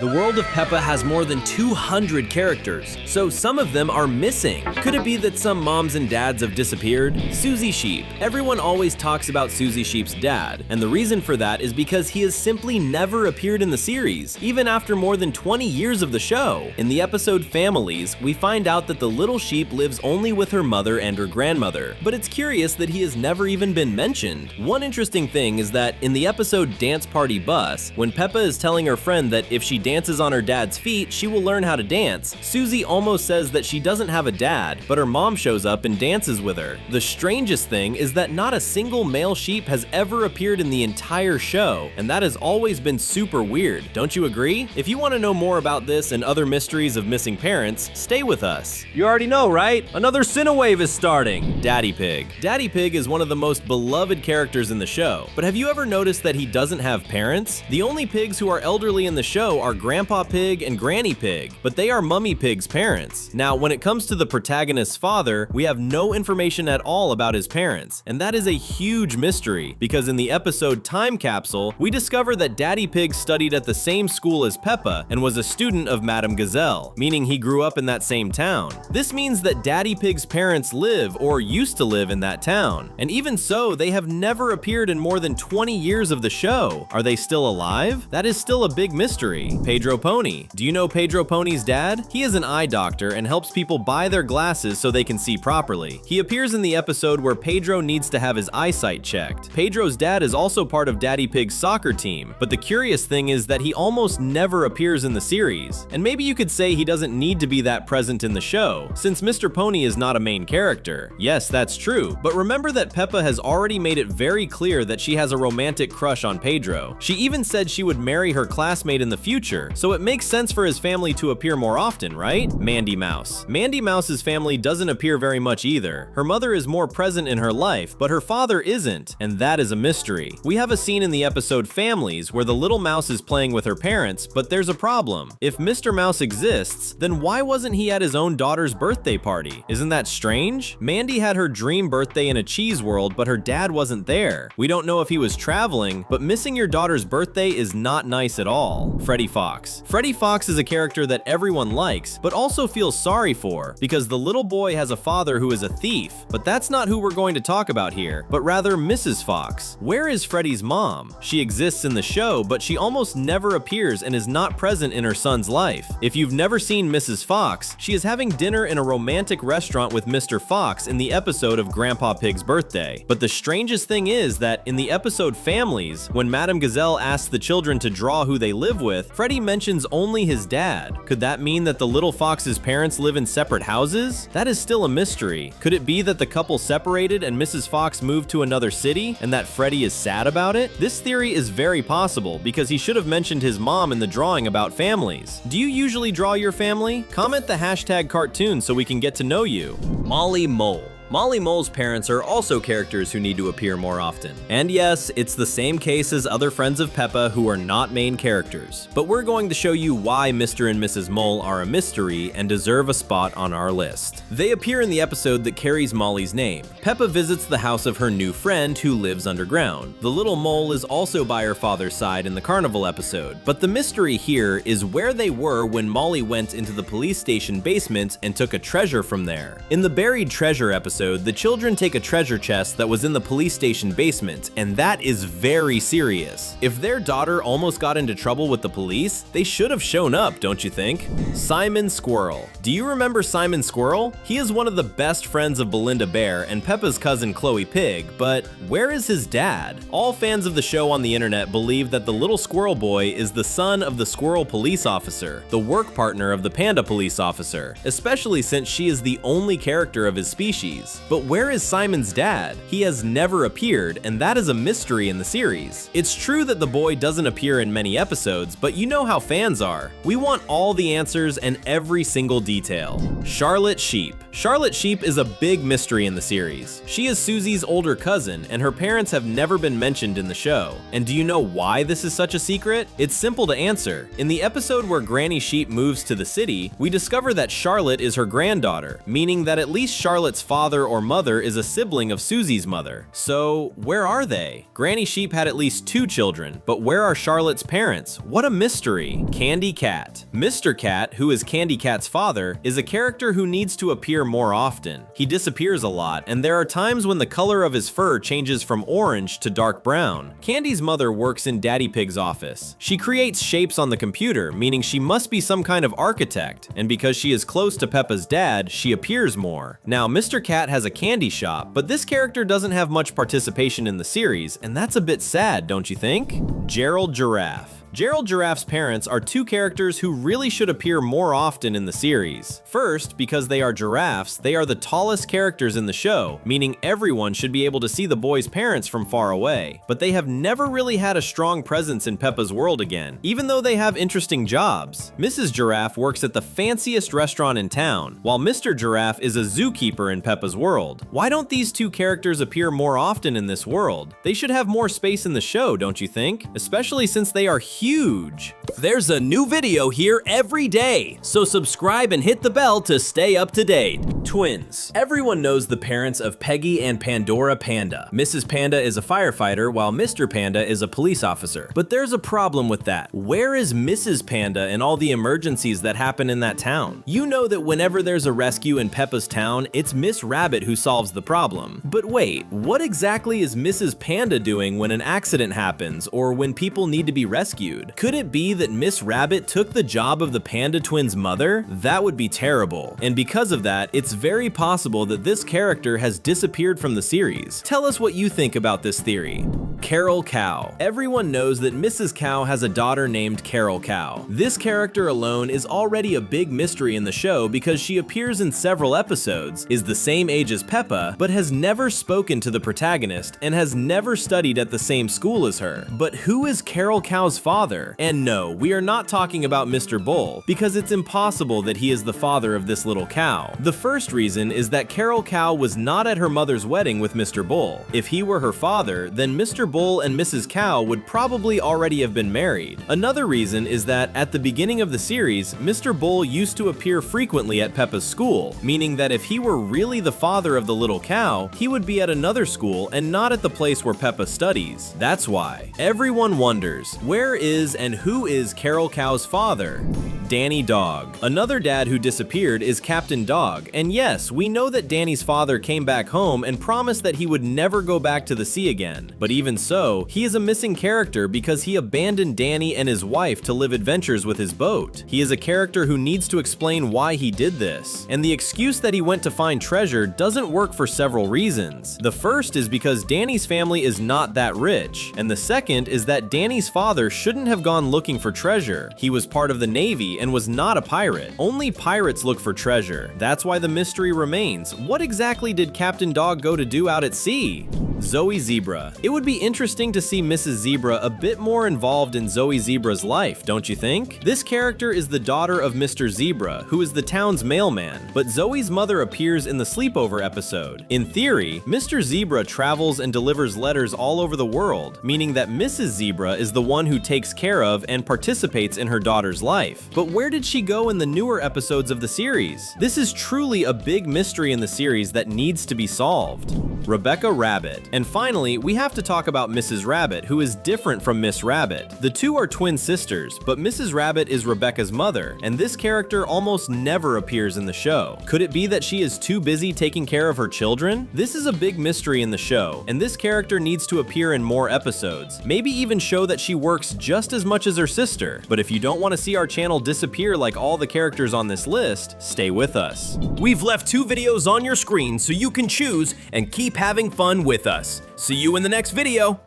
The world of Peppa has more than 200 characters, so some of them are missing. Could it be that some moms and dads have disappeared? Suzie Sheep. Everyone always talks about Suzie Sheep's dad, and the reason for that is because he has simply never appeared in the series, even after more than 20 years of the show. In the episode Families, we find out that the little sheep lives only with her mother and her grandmother, but it's curious that he has never even been mentioned. One interesting thing is that in the episode Dance Party Bus, when Peppa is telling her friend that if she dances on her dad's feet, she will learn how to dance, Suzie almost says that she doesn't have a dad, but her mom shows up and dances with her. The strangest thing is that not a single male sheep has ever appeared in the entire show, and that has always been super weird, don't you agree? If you want to know more about this and other mysteries of missing parents, stay with us. You already know, right? Another Cinewave is starting! Daddy Pig. Daddy Pig is one of the most beloved characters in the show, but have you ever noticed that he doesn't have parents? The only pigs who are elderly in the show are Grandpa Pig and Granny Pig, but they are Mummy Pig's parents. Now, when it comes to the protagonist's father, we have no information at all about his parents, and that is a huge mystery, because in the episode Time Capsule, we discover that Daddy Pig studied at the same school as Peppa and was a student of Madame Gazelle, meaning he grew up in that same town. This means that Daddy Pig's parents live or used to live in that town, and even so, they have never appeared in more than 20 years of the show. Are they still alive? That is still a big mystery. Pedro Pony. Do you know Pedro Pony's dad? He is an eye doctor and helps people buy their glasses so they can see properly. He appears in the episode where Pedro needs to have his eyesight checked. Pedro's dad is also part of Daddy Pig's soccer team, but the curious thing is that he almost never appears in the series. And maybe you could say he doesn't need to be that present in the show, since Mr. Pony is not a main character. Yes, that's true, but remember that Peppa has already made it very clear that she has a romantic crush on Pedro. She even said she would marry her classmate in the future, so it makes sense for his family to appear more often, right? Mandy Mouse. Mandy Mouse's family doesn't appear very much either. Her mother is more present in her life, but her father isn't, and that is a mystery. We have a scene in the episode Families where the little mouse is playing with her parents, but there's a problem. If Mr. Mouse exists, then why wasn't he at his own daughter's birthday party? Isn't that strange? Mandy had her dream birthday in a cheese world, but her dad wasn't there. We don't know if he was traveling, but missing your daughter's birthday is not nice at all. Freddy Fox. Freddy Fox is a character that everyone likes, but also feels sorry for, because the little boy has a father who is a thief. But that's not who we're going to talk about here, but rather Mrs. Fox. Where is Freddy's mom? She exists in the show, but she almost never appears and is not present in her son's life. If you've never seen Mrs. Fox, she is having dinner in a romantic restaurant with Mr. Fox in the episode of Grandpa Pig's birthday. But the strangest thing is that in the episode Families, when Madame Gazelle asks the children to draw who they live with, Freddy mentions only his dad. Could that mean that the little fox's parents live in separate houses? That is still a mystery. Could it be that the couple separated and Mrs. Fox moved to another city and that Freddy is sad about it? This theory is very possible because he should have mentioned his mom in the drawing about Families. Do you usually draw your family? Comment the hashtag cartoon so we can get to know you. Molly Mole. Molly Mole's parents are also characters who need to appear more often. And yes, it's the same case as other friends of Peppa who are not main characters. But we're going to show you why Mr. and Mrs. Mole are a mystery and deserve a spot on our list. They appear in the episode that carries Molly's name. Peppa visits the house of her new friend who lives underground. The little mole is also by her father's side in the carnival episode. But the mystery here is where they were when Molly went into the police station basement and took a treasure from there. In the buried treasure episode, the children take a treasure chest that was in the police station basement, and that is very serious. If their daughter almost got into trouble with the police, they should have shown up, don't you think? Simon Squirrel. Do you remember Simon Squirrel? He is one of the best friends of Belinda Bear and Peppa's cousin Chloe Pig, but where is his dad? All fans of the show on the internet believe that the little squirrel boy is the son of the squirrel police officer, the work partner of the panda police officer, especially since she is the only character of his species. But where is Simon's dad? He has never appeared, and that is a mystery in the series. It's true that the boy doesn't appear in many episodes, but you know how fans are. We want all the answers and every single detail. Charlotte Sheep. Charlotte Sheep is a big mystery in the series. She is Susie's older cousin, and her parents have never been mentioned in the show. And do you know why this is such a secret? It's simple to answer. In the episode where Granny Sheep moves to the city, we discover that Charlotte is her granddaughter, meaning that at least Charlotte's father father or mother is a sibling of Susie's mother. So, where are they? Granny Sheep had at least 2 children, but where are Charlotte's parents? What a mystery. Candy Cat. Mr. Cat, who is Candy Cat's father, is a character who needs to appear more often. He disappears a lot, and there are times when the color of his fur changes from orange to dark brown. Candy's mother works in Daddy Pig's office. She creates shapes on the computer, meaning she must be some kind of architect, and because she is close to Peppa's dad, she appears more. Now, Mr. Cat has a candy shop, but this character doesn't have much participation in the series, and that's a bit sad, don't you think? Gerald Giraffe. Gerald Giraffe's parents are 2 characters who really should appear more often in the series. First, because they are giraffes, they are the tallest characters in the show, meaning everyone should be able to see the boys' parents from far away. But they have never really had a strong presence in Peppa's world again, even though they have interesting jobs. Mrs. Giraffe works at the fanciest restaurant in town, while Mr. Giraffe is a zookeeper in Peppa's world. Why don't these 2 characters appear more often in this world? They should have more space in the show, don't you think? Especially since they are huge. There's a new video here every day, so subscribe and hit the bell to stay up to date. Twins. Everyone knows the parents of Peggy and Pandora Panda. Mrs. Panda is a firefighter while Mr. Panda is a police officer. But there's a problem with that. Where is Mrs. Panda in all the emergencies that happen in that town? You know that whenever there's a rescue in Peppa's town, it's Miss Rabbit who solves the problem. But wait, what exactly is Mrs. Panda doing when an accident happens or when people need to be rescued? Could it be that Miss Rabbit took the job of the Panda twins' mother? That would be terrible. And because of that, it's very possible that this character has disappeared from the series. Tell us what you think about this theory. Carol Cow. Everyone knows that Mrs. Cow has a daughter named Carol Cow. This character alone is already a big mystery in the show because she appears in several episodes, is the same age as Peppa, but has never spoken to the protagonist and has never studied at the same school as her. But who is Carol Cow's father? And no, we are not talking about Mr. Bull, because it's impossible that he is the father of this little cow. The first reason is that Carol Cow was not at her mother's wedding with Mr. Bull. If he were her father, then Mr. Bull and Mrs. Cow would probably already have been married. Another reason is that at the beginning of the series, Mr. Bull used to appear frequently at Peppa's school, meaning that if he were really the father of the little cow, he would be at another school and not at the place where Peppa studies. That's why. Everyone wonders, where is and who is Carol Cow's father? Danny Dog. Another dad who disappeared is Captain Dog, and yes, we know that Danny's father came back home and promised that he would never go back to the sea again. But even so, he is a missing character because he abandoned Danny and his wife to live adventures with his boat. He is a character who needs to explain why he did this, and the excuse that he went to find treasure doesn't work for several reasons. The first is because Danny's family is not that rich, and the second is that Danny's father shouldn't have gone looking for treasure. He was part of the Navy and was not a pirate. Only pirates look for treasure. That's why the mystery remains. What exactly did Captain Dog go to do out at sea? Zoe Zebra. It would be interesting to see Mrs. Zebra a bit more involved in Zoe Zebra's life, don't you think? This character is the daughter of Mr. Zebra, who is the town's mailman, but Zoe's mother appears in the sleepover episode. In theory, Mr. Zebra travels and delivers letters all over the world, meaning that Mrs. Zebra is the one who takes care of and participates in her daughter's life. But where did she go in the newer episodes of the series? This is truly a big mystery in the series that needs to be solved. Rebecca Rabbit. And finally, we have to talk about Mrs. Rabbit, who is different from Miss Rabbit. The two are twin sisters, but Mrs. Rabbit is Rebecca's mother, and this character almost never appears in the show. Could it be that she is too busy taking care of her children? This is a big mystery in the show, and this character needs to appear in more episodes. Maybe even show that she works just as much as her sister. But if you don't want to see our channel disappear like all the characters on this list, stay with us. We've left 2 videos on your screen so you can choose and keep having fun with us. See you in the next video.